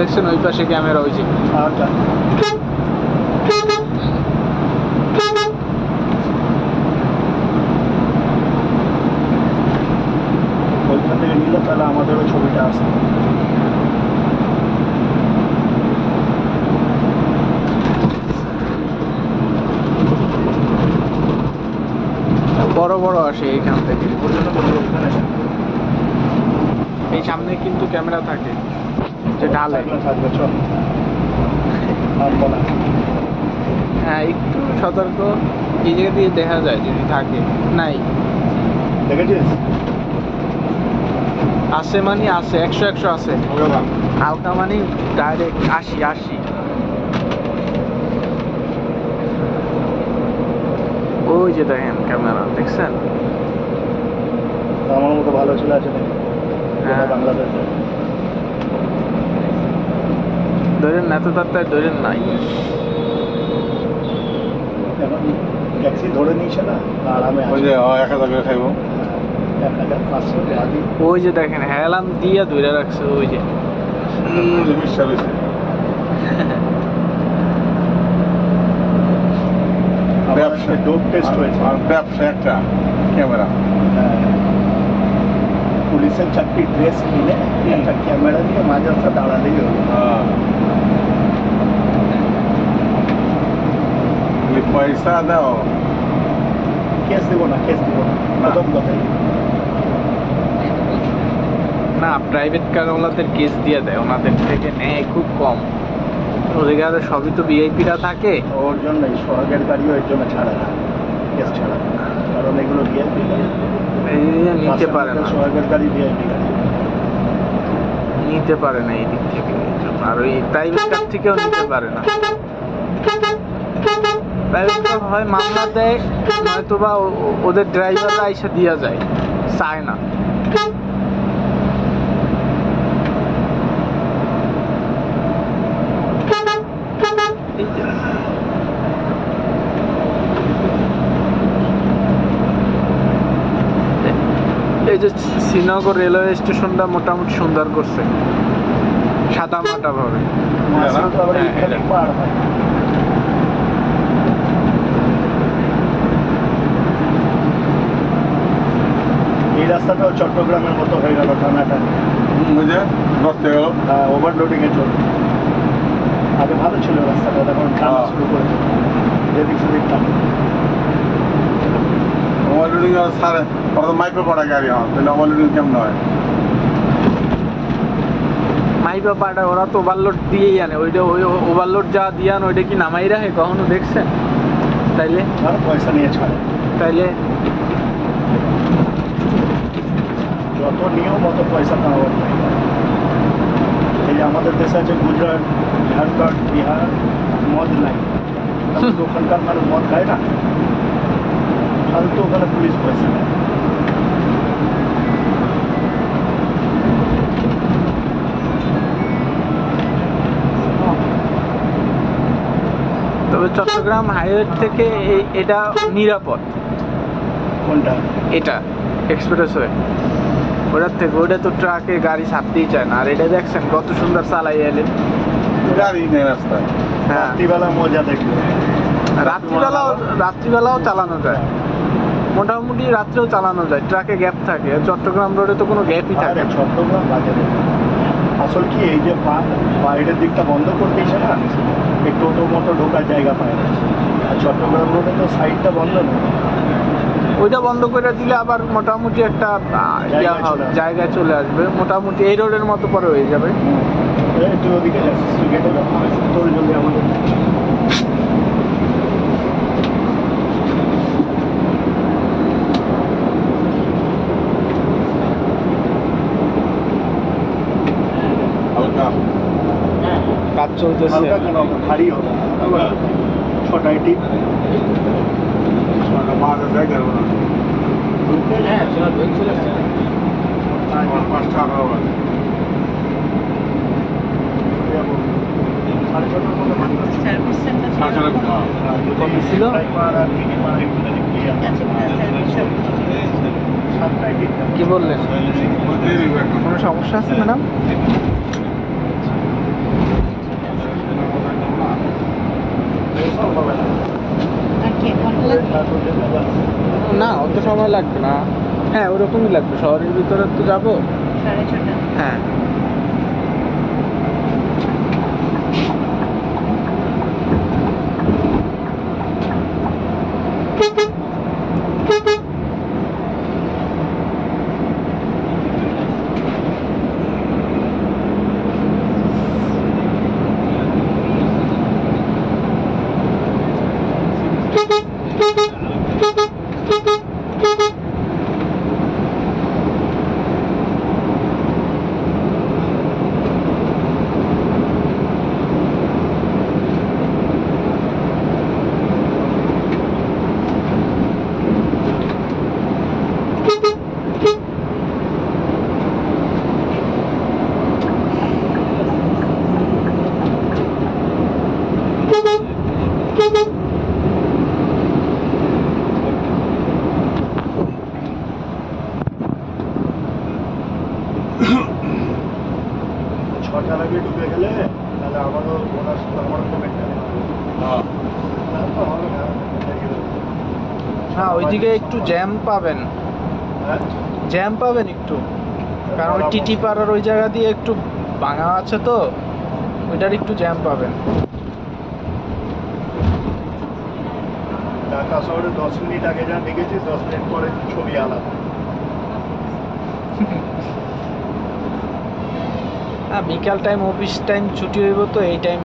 দেখছেন ওই পাশে ক্যামেরা হয়েছে। ওইখান থেকে নিলে তাহলে আমাদেরও ছবিটা আসবে। বড় বড় আসে এইখান থেকে। এই সামনে কিন্তু ক্যামেরা থাকে যে ঢালে। হ্যাঁ একটু সতর্ক, এই জায়গা দিয়ে দেখা যায় যদি থাকে। নাই দেখেছিস আছে মানে আছে, 100 আছে। হালকা মানে ডাইরেক্ট 80। ওই যে দেখেন ক্যামেরা দেখছেন। আমার মতো ভালো ছিল আছে নাকি? হ্যাঁ বাংলাদেশে ধরেন না, এত তাড়াতাড়ি ধরেন নাই। এখন ট্যাক্সি ধরে নিয়েছে না, আরামে ওই যে 1000 করে খাইব। 1500 টাকা দিই। ওই যে দেখেন হেলাম দিয়া ধরে রাখছে ওই যে। বিশ্বাস হয়েছে। ব্যবসা ডোপ টেস্ট হয়েছে। আর ব্যবসা একটা ক্যামেরা। পুলিশের চাকরি ড্রেস কিনে একটা ক্যামেরা দিয়ে মাঝে রাস্তা দাঁড়ালেই হলো। পয়সা দাও, কেস দেবো না, কেস দেবো না, প্রথম কথাই। না প্রাইভেট কারওয়ালাদের কেস দিয়ে দেয়, ওনাদের থেকে নেয় খুব কম। ওদিকে সবই তো ভিআইপিরা থাকে। ওর জন্যই সোহাগের গাড়িও এর জন্য ছাড়ে না, কেস ছাড়া, কারণ এগুলো ভিআইপি গাড়ি। নিতে পারে না, সোহাগের গাড়ি ভিআইপি গাড়ি নিতে পারে না এই দিক থেকে। আর ওই প্রাইভেট কার থেকেও নিতে পারে না। প্রাইভেট কার হয় মামলা দেয়, নয়তো বা ওদের ড্রাইভাররা এসে দিয়া যায়, চায় না। এই যে শ্রীনগর রেলওয়ে স্টেশনটা মোটামুটি সুন্দর করছে, সাদা মাটা ভাবে। এই রাস্তাটাও চট্টগ্রামের মতো হয়ে গেল, টানাটা ওভারলোডিং এ চলছে। আগে ভালো ছিল রাস্তাটা, এখন টানা শুরু করেছে, যেদিক সেদিক টানা। ওভারলোডিং সারে মাইক্রো পড়া গাড়ি হয়, তাহলে ওভারলোডিং কেমন হয়? মাইপা পাটা ওরা তো ওভারলোড দিয়েই আনে, ওইটা ওই ওভারলোড যা দিয়ে আন ওইটা কি নামাই রাখে কখনো দেখছেন? তাইলে পয়সা নিয়ে ছাড়ে, তাইলে যত নিয়ম অত পয়সা পাওয়ার নাই। এই যে আমাদের দেশে আছে গুজরাট, ঝাড়খণ্ড, বিহার, মদ নাই, ওখানকার মানুষ মদ খায় না, ফালতু ওখানে পুলিশ পয়সা নেয়। তবে চট্টগ্রাম হাইওয়ে থেকে এটা নিরাপদ। কোনটা? এটা এক্সপ্রেসওয়ে, ওটার থেকে। ওটা তো ট্রাকে গাড়ি ছাড়তেই চায় না। আর এটা দেখছেন কত সুন্দর চালাই এলেন, গাড়ি নেই রাস্তায়। হ্যাঁ রাত্রিবেলা মজা দেখবে। রাত্রিবেলাও চালানো যায়, মোটামুটি রাত্রেও চালানো যায়, ট্রাকে গ্যাপ থাকে। চট্টগ্রাম রোডে তো কোনো গ্যাপই থাকে না। চট্টগ্রাম বাজে আসল কি, এই যে বাইরের দিকটা বন্ধ করতেইছে না, এই টোটো মোটো ঢোকার জায়গা পায় না। আর চট্টগ্রাম রোডে তো সাইডটা বন্ধ না, ওইটা বন্ধ করে দিলে আবার মোটামুটি একটা জায়গায় চলে আসবে, মোটামুটি এই রোডের মতো পরে হয়ে যাবে। তুই ওদিকে যাচ্ছিস, তুই গেটে তোর জন্য আমাদের কাজ চলতেছে। ভারী হবে 6টায় টিপ। কি বললেন, কোনো সমস্যা আছে ম্যাডাম? সব হবে না আর কি 1 ঘন্টা লাগবে? তারপর যেতে হবে। না অত সময় লাগবে না। হ্যাঁ ওরকমই লাগবে, শহরের ভিতরে তো যাবো। 6:30। হ্যাঁ ছটার আগে ঢুকে গেলে তাহলে আমারও বোনাস আমারও পেমেন্ট হবে তো হবে না হ্যাঁ ওইদিকে একটু জ্যাম পাবেন, হ্যাঁ? জ্যাম পাবেন একটু, কারণ ওই টিটি পাড়ার ওই জায়গা দিয়ে একটু ভাঙা আছে তো, ওইটার একটু জ্যাম পাবেন। ঢাকা শহরে 10 মিনিট আগে যা দেখেছি 10 মিনিট পরে ছবি আলাদা হ্যাঁ বিকাল টাইম অফিস টাইম ছুটি হইব তো, এই টাইম